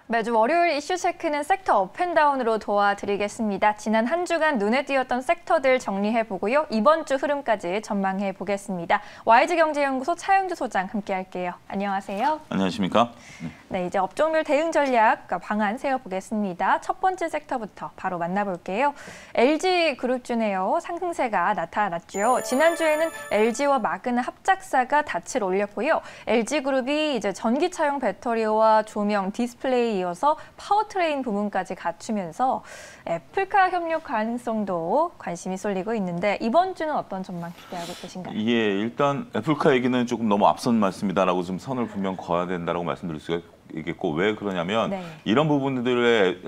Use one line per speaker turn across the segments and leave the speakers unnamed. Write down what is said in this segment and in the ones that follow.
매주 월요일 이슈 체크는 섹터 업앤다운으로 도와드리겠습니다. 지난 한 주간 눈에 띄었던 섹터들 정리해보고요. 이번 주 흐름까지 전망해보겠습니다. YG경제연구소 차영주 소장 함께할게요. 안녕하세요.
안녕하십니까?
네, 이제 업종별 대응 전략 방안 세워보겠습니다. 첫 번째 섹터부터 바로 만나볼게요. LG그룹주네요. 상승세가 나타났죠. 지난주에는 LG와 마그나 합작사가 닻을 올렸고요. LG그룹이 이제 전기차용 배터리와 조명, 디스플레이 이어서 파워트레인 부문까지 갖추면서 애플카 협력 가능성도 관심이 쏠리고 있는데 이번 주는 어떤 전망 기대하고 계신가요?
예, 일단 애플카 얘기는 조금 너무 앞선 말씀이다라고 좀 선을 분명 그어야 된다라고 말씀드릴 수가 있겠고, 왜 그러냐면 이런 부분들의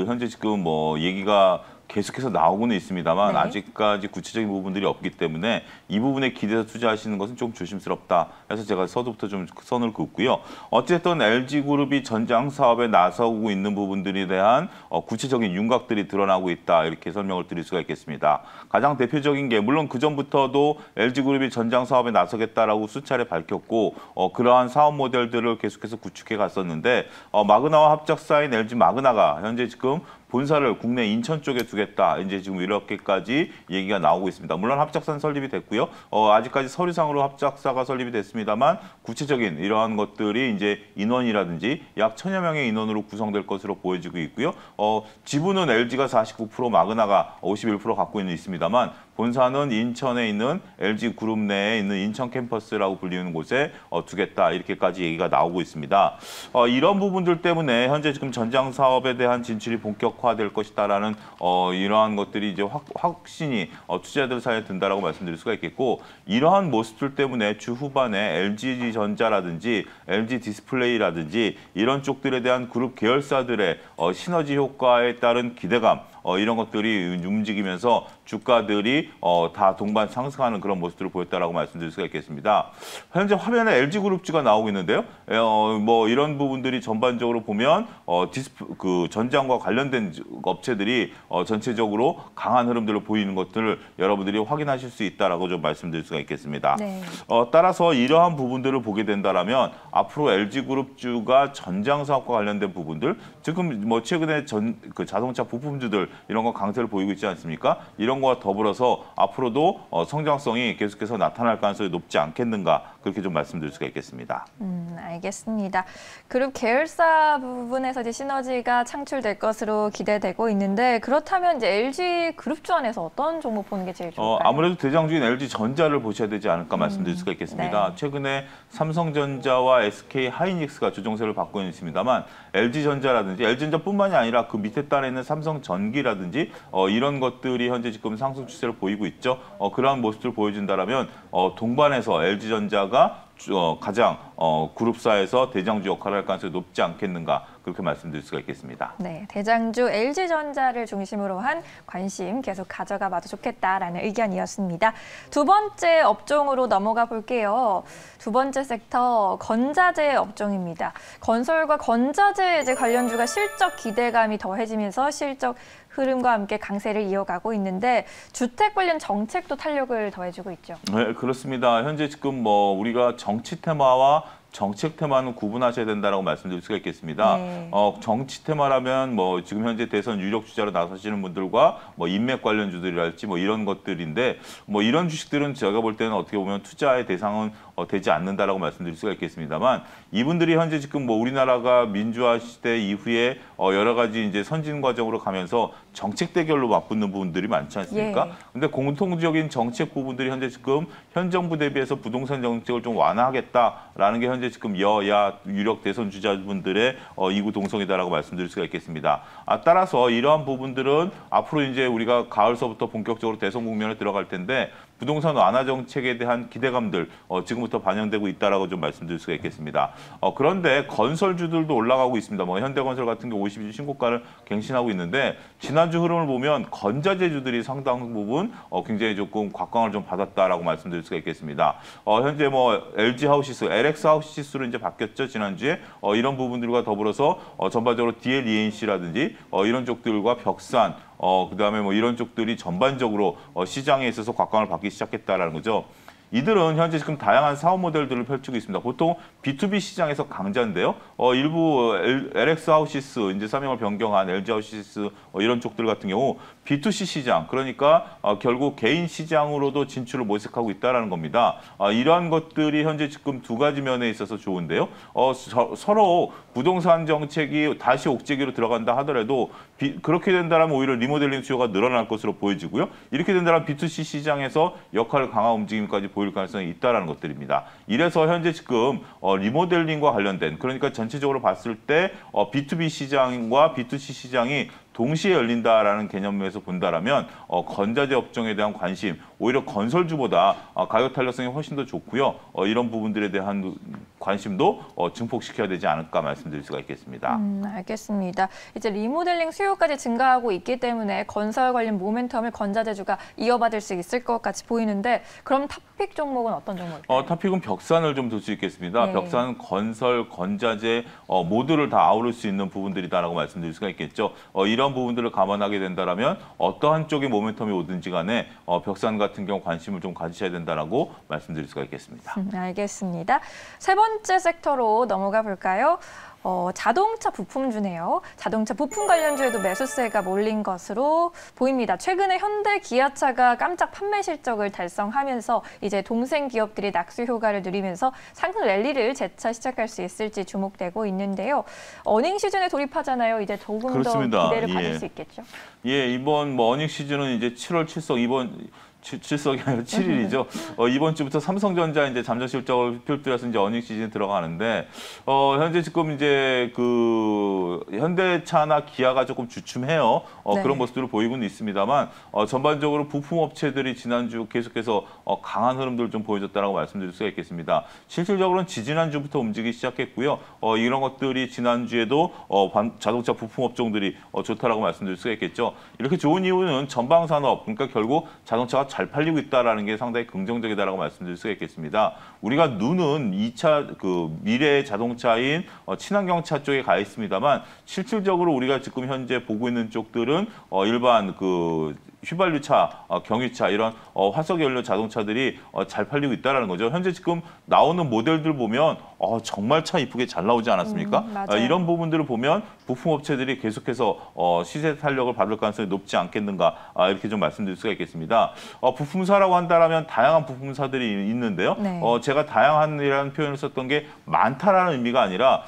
현재 지금 뭐 얘기가 계속해서 나오고는 있습니다만 아직까지 구체적인 부분들이 없기 때문에 이 부분에 기대서 투자하시는 것은 좀 조심스럽다 해서 제가 서두부터 좀 선을 긋고요. 어쨌든 LG그룹이 전장 사업에 나서고 있는 부분들에 대한 구체적인 윤곽들이 드러나고 있다, 이렇게 설명을 드릴 수가 있겠습니다. 가장 대표적인 게, 물론 그전부터도 LG그룹이 전장 사업에 나서겠다라고 수차례 밝혔고 그러한 사업 모델들을 계속해서 구축해 갔었는데, 마그나와 합작사인 LG 마그나가 현재 지금 본사를 국내 인천 쪽에 두겠다, 이제 지금 이렇게까지 얘기가 나오고 있습니다. 물론 합작사는 설립이 됐고요. 아직까지 서류상으로 합작사가 설립이 됐습니다만 구체적인 이러한 것들이 이제 인원이라든지 약 1000여 명의 인원으로 구성될 것으로 보여지고 있고요. 지분은 LG가 49%, 마그나가 51% 갖고 있습니다만 본사는 인천에 있는 LG그룹 내에 있는 인천 캠퍼스라고 불리는 곳에 두겠다, 이렇게까지 얘기가 나오고 있습니다. 이런 부분들 때문에 현재 지금 전장 사업에 대한 진출이 본격화될 것이다라는 이러한 것들이 이제 확신이 투자자들 사이에 든다라고 말씀드릴 수가 있겠고, 이러한 모습들 때문에 주 후반에 LG전자라든지 LG 디스플레이라든지 이런 쪽들에 대한 그룹 계열사들의 시너지 효과에 따른 기대감, 이런 것들이 움직이면서 주가들이 다 동반 상승하는 그런 모습들을 보였다라고 말씀드릴 수가 있겠습니다. 현재 화면에 LG그룹주가 나오고 있는데요. 뭐 이런 부분들이 전반적으로 보면 전장과 관련된 업체들이 전체적으로 강한 흐름들을 보이는 것들을 여러분들이 확인하실 수 있다라고 좀 말씀드릴 수가 있겠습니다. 따라서 이러한 부분들을 보게 된다라면 앞으로 LG그룹주가 전장 사업과 관련된 부분들, 지금 뭐 최근에 자동차 부품주들 이런 거 강세를 보이고 있지 않습니까? 이런 거와 더불어서 앞으로도 성장성이 계속해서 나타날 가능성이 높지 않겠는가, 그렇게 좀 말씀드릴 수가 있겠습니다.
알겠습니다. 그룹 계열사 부분에서 이제 시너지가 창출될 것으로 기대되고 있는데, 그렇다면 이제 LG 그룹주 안에서 어떤 종목 보는 게 제일 좋을까요?
아무래도 대장주인 LG전자를 보셔야 되지 않을까 말씀드릴 수가 있겠습니다. 최근에 삼성전자와 SK하이닉스가 조정세를 받고 있습니다만 LG전자라든지 LG전자뿐만이 아니라 그 밑에 단에 있는 삼성전기라든지 이런 것들이 현재 지금 상승 추세를 보이고 있죠. 그러한 모습을 보여준다라면 동반해서 LG전자가 가장 그룹사에서 대장주 역할을 할 가능성이 높지 않겠는가, 그렇게 말씀드릴 수가 있겠습니다.
네, 대장주 LG전자를 중심으로 한 관심 계속 가져가봐도 좋겠다라는 의견이었습니다. 두 번째 업종으로 넘어가 볼게요. 두 번째 섹터, 건자재 업종입니다. 건설과 건자재 관련주가 실적 기대감이 더해지면서 실적 흐름과 함께 강세를 이어가고 있는데 주택 관련 정책도 탄력을 더해주고 있죠.
네, 그렇습니다. 현재 지금 뭐 우리가 정치 테마와 정책 테마는 구분하셔야 된다라고 말씀드릴 수가 있겠습니다. 정치 테마라면 뭐 지금 현재 대선 유력 주자로 나서시는 분들과 뭐 인맥 관련주들이랄지 뭐 이런 것들인데, 뭐 이런 주식들은 제가 볼 때는 어떻게 보면 투자의 대상은 되지 않는다라고 말씀드릴 수가 있겠습니다.만 이분들이 현재 지금 뭐 우리나라가 민주화 시대 이후에 여러 가지 이제 선진 과정으로 가면서 정책 대결로 맞붙는 부분들이 많지 않습니까? 근데 공통적인 정책 부분들이 현재 지금 현 정부 대비해서 부동산 정책을 좀 완화하겠다라는 게 현재 지금 여야 유력 대선 주자분들의 이구동성이다라고 말씀드릴 수가 있겠습니다. 따라서 이러한 부분들은 앞으로 이제 우리가 가을서부터 본격적으로 대선 국면에 들어갈 텐데 부동산 완화 정책에 대한 기대감들 지금부터 반영되고 있다라고 좀 말씀드릴 수가 있겠습니다. 그런데 건설주들도 올라가고 있습니다. 뭐 현대건설 같은 경우 52주 신고가를 갱신하고 있는데, 지난주 흐름을 보면 건자재주들이 상당 부분 굉장히 조금 곽광을 좀 받았다라고 말씀드릴 수가 있겠습니다. 현재 뭐 LG 하우시스, LX 하우시스로 이제 바뀌었죠, 지난주에. 이런 부분들과 더불어서 전반적으로 DLENC라든지 이런 쪽들과 벽산, 그다음에 뭐 이런 쪽들이 전반적으로 시장에 있어서 곽광을 받기 시작했다라는 거죠. 이들은 현재 지금 다양한 사업 모델들을 펼치고 있습니다. 보통 B2B 시장에서 강자인데요. 일부 LX 하우시스, 이제 사명을 변경한 LG 하우시스 이런 쪽들 같은 경우 B2C 시장, 그러니까 결국 개인 시장으로도 진출을 모색하고 있다는 겁니다. 이러한 것들이 현재 지금 두 가지 면에 있어서 좋은데요. 서로 부동산 정책이 다시 옥죄기로 들어간다 하더라도 그렇게 된다면 오히려 리모델링 수요가 늘어날 것으로 보여지고요. 이렇게 된다면 B2C 시장에서 역할을 강화 움직임까지 보일 가능성이 있다는 것들입니다. 이래서 현재 지금 리모델링과 관련된, 그러니까 전체적으로 봤을 때 B2B 시장과 B2C 시장이 동시에 열린다라는 개념에서 본다라면 건자재 업종에 대한 관심, 오히려 건설주보다 가격 탄력성이 훨씬 더 좋고요. 이런 부분들에 대한 관심도 증폭시켜야 되지 않을까 말씀드릴 수가 있겠습니다.
알겠습니다. 이제 리모델링 수요까지 증가하고 있기 때문에 건설 관련 모멘텀을 건자재주가 이어받을 수 있을 것 같이 보이는데, 그럼 탑픽 종목은 어떤 종목일까요?
탑픽은 벽산을 좀 둘 수 있겠습니다.
네.
벽산은 건설, 건자재 모두를 다 아우를 수 있는 부분들이다라고 말씀드릴 수가 있겠죠. 이런 부분들을 감안하게 된다면 어떠한 쪽의 모멘텀이 오든지 간에 벽산 같은 경우 관심을 좀 가지셔야 된다라고 말씀드릴 수가 있겠습니다.
알겠습니다. 세 번째 섹터로 넘어가 볼까요? 자동차 부품주네요. 자동차 부품 관련주에도 매수세가 몰린 것으로 보입니다. 최근에 현대 기아차가 깜짝 판매 실적을 달성하면서 이제 동생 기업들이 낙수 효과를 누리면서 상승 랠리를 재차 시작할 수 있을지 주목되고 있는데요. 어닝 시즌에 돌입하잖아요. 이제 조금
그렇습니다.
더 기대를 받을 수 있겠죠.
이번 어닝 시즌은 이제 7월 7석 칠석이 아니라 7일이죠. 이번 주부터 삼성전자 이제 잠정 실적을 필두해서 이제 어닝 시즌에 들어가는데 현재 지금 이제 그 현대차나 기아가 조금 주춤해요.
네.
그런 모습들을 보이고는 있습니다만 전반적으로 부품 업체들이 지난주 계속해서 강한 흐름들을 좀 보여줬다라고 말씀드릴 수가 있겠습니다. 실질적으로는 지지난주부터 움직이기 시작했고요. 이런 것들이 지난주에도 자동차 부품 업종들이 좋다라고 말씀드릴 수가 있겠죠. 이렇게 좋은 이유는 전방 산업, 그러니까 결국 자동차가 잘 팔리고 있다라는 게 상당히 긍정적이다라고 말씀드릴 수가 있겠습니다. 우리가 눈은 2차 그 미래의 자동차인 친환경차 쪽에 가 있습니다만 실질적으로 우리가 지금 현재 보고 있는 쪽들은 일반 그 휘발유차, 경유차 이런 화석연료 자동차들이 잘 팔리고 있다는 거죠. 현재 지금 나오는 모델들 보면 정말 차 이쁘게 잘 나오지 않았습니까? 이런 부분들을 보면 부품업체들이 계속해서 시세 탄력을 받을 가능성이 높지 않겠는가 이렇게 좀 말씀드릴 수가 있겠습니다. 부품사라고 한다면 다양한 부품사들이 있는데요.
네.
제가 다양한이라는 표현을 썼던 게 많다라는 의미가 아니라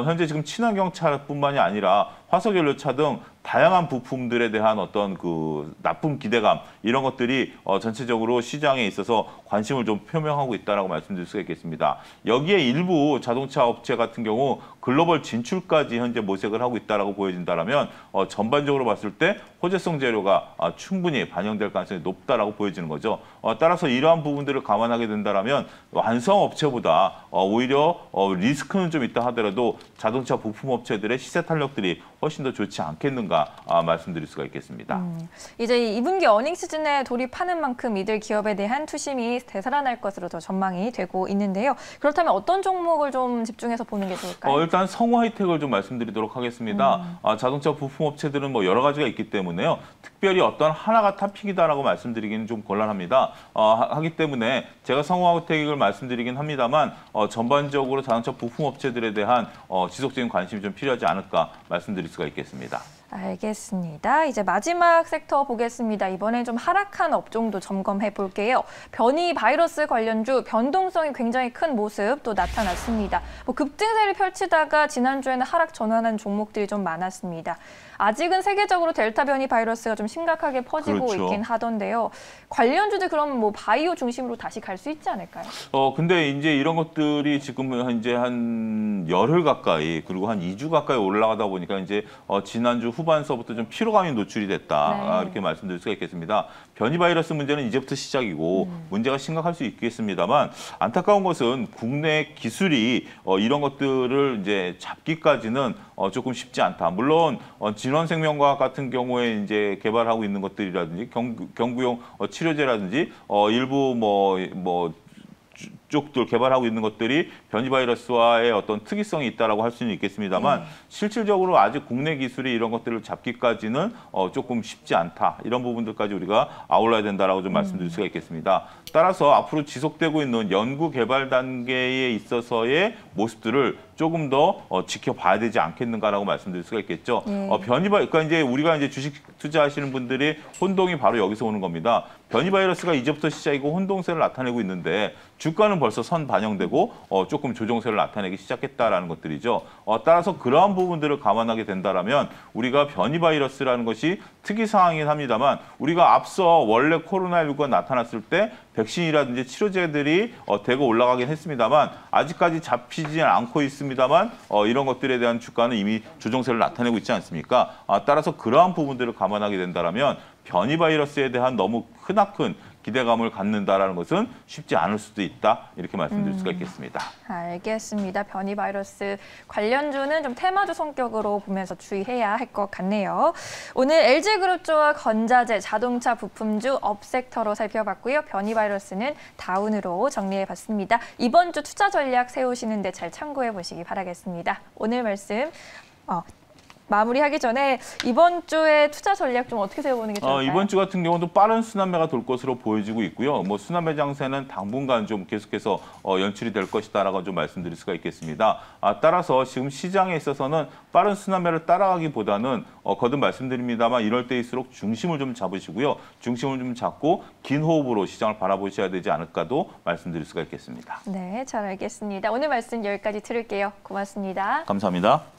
현재 지금 친환경차뿐만이 아니라 화석연료차 등 다양한 부품들에 대한 어떤 그 나쁜 기대감 이런 것들이 전체적으로 시장에 있어서 관심을 좀 표명하고 있다라고 말씀드릴 수가 있겠습니다. 여기에 일부 자동차 업체 같은 경우 글로벌 진출까지 현재 모색을 하고 있다라고 보여진다라면 전반적으로 봤을 때 호재성 재료가 충분히 반영될 가능성이 높다라고 보여지는 거죠. 따라서 이러한 부분들을 감안하게 된다라면 완성 업체보다 오히려 리스크는 좀 있다 하더라도 자동차 부품 업체들의 시세 탄력들이 훨씬 더 좋지 않겠는가 말씀드릴 수가 있겠습니다.
이제 2분기 어닝 시즌에 돌입하는 만큼 이들 기업에 대한 투심이 되살아날 것으로 더 전망이 되고 있는데요. 그렇다면 어떤 종목을 좀 집중해서 보는 게 좋을까요?
일단 성우 하이텍을 좀 말씀드리도록 하겠습니다. 자동차 부품 업체들은 뭐 여러 가지가 있기 때문에요. 특별히 어떤 하나가 탑픽이다라고 말씀드리기는 좀 곤란합니다. 하기 때문에 제가 성우 하이텍을 말씀드리긴 합니다만 전반적으로 자동차 부품 업체들에 대한 지속적인 관심이 좀 필요하지 않을까 말씀드릴 수가 있겠습니다.
알겠습니다. 이제 마지막 섹터 보겠습니다. 이번엔 좀 하락한 업종도 점검해 볼게요. 변이 바이러스 관련주 변동성이 굉장히 큰 모습 또 나타났습니다. 급등세를 펼치다가 지난주에는 하락 전환한 종목들이 좀 많았습니다. 아직은 세계적으로 델타 변이 바이러스가 좀 심각하게 퍼지고
그렇죠.
있긴 하던데요. 관련주들 그럼 뭐 바이오 중심으로 다시 갈 수 있지 않을까요?
근데 이제 이런 것들이 지금 이제 한 열흘 가까이 그리고 한 2주 가까이 올라가다 보니까 이제 지난주 후반서부터 좀 피로감이 노출이 됐다.
네.
이렇게 말씀드릴 수가 있겠습니다. 변이 바이러스 문제는 이제부터 시작이고 문제가 심각할 수 있겠습니다만 안타까운 것은 국내 기술이 이런 것들을 이제 잡기까지는 조금 쉽지 않다. 물론 진원생명과학 같은 경우에 이제 개발하고 있는 것들이라든지 경구용 치료제라든지 일부 뭐 쪽들 개발하고 있는 것들이 변이 바이러스와의 어떤 특이성이 있다라고 할 수는 있겠습니다만 실질적으로 아직 국내 기술이 이런 것들을 잡기까지는 조금 쉽지 않다. 이런 부분들까지 우리가 아울러야 된다라고 좀 말씀드릴 수가 있겠습니다. 따라서 앞으로 지속되고 있는 연구 개발 단계에 있어서의 모습들을 조금 더 지켜봐야 되지 않겠는가라고 말씀드릴 수가 있겠죠. 그러니까 이제 우리가 이제 주식 투자하시는 분들이 혼동이 바로 여기서 오는 겁니다. 변이 바이러스가 이제부터 시작이고 혼동세를 나타내고 있는데 주가는 벌써 선 반영되고 조금 조정세를 나타내기 시작했다라는 것들이죠. 따라서 그러한 부분들을 감안하게 된다라면 우리가 변이 바이러스라는 것이 특이 상황이긴 합니다만 우리가 앞서 원래 코로나19가 나타났을 때 백신이라든지 치료제들이 대거 올라가긴 했습니다만 아직까지 잡히지 않고 있습니다만 이런 것들에 대한 주가는 이미 조정세를 나타내고 있지 않습니까? 따라서 그러한 부분들을 감안하게 된다라면 변이 바이러스에 대한 너무 크나큰 기대감을 갖는다라는 것은 쉽지 않을 수도 있다. 이렇게 말씀드릴 수가 있겠습니다.
알겠습니다. 변이 바이러스 관련주는 좀 테마주 성격으로 보면서 주의해야 할 것 같네요. 오늘 LG그룹주와 건자재, 자동차 부품주 업섹터로 살펴봤고요. 변이 바이러스는 다운으로 정리해봤습니다. 이번 주 투자 전략 세우시는데 잘 참고해 보시기 바라겠습니다. 오늘 말씀 마무리하기 전에 이번 주에 투자 전략 좀 어떻게 세워보는 게 좋을까요?
이번 주 같은 경우도 빠른 순환매가 돌 것으로 보여지고 있고요. 뭐 순환매 장세는 당분간 좀 계속해서 연출이 될 것이다라고 좀 말씀드릴 수가 있겠습니다. 따라서 지금 시장에 있어서는 빠른 순환매를 따라가기보다는 거듭 말씀드립니다만 이럴 때일수록 중심을 좀 잡으시고요. 중심을 좀 잡고 긴 호흡으로 시장을 바라보셔야 되지 않을까도 말씀드릴 수가 있겠습니다.
네, 잘 알겠습니다. 오늘 말씀 여기까지 들을게요. 고맙습니다.
감사합니다.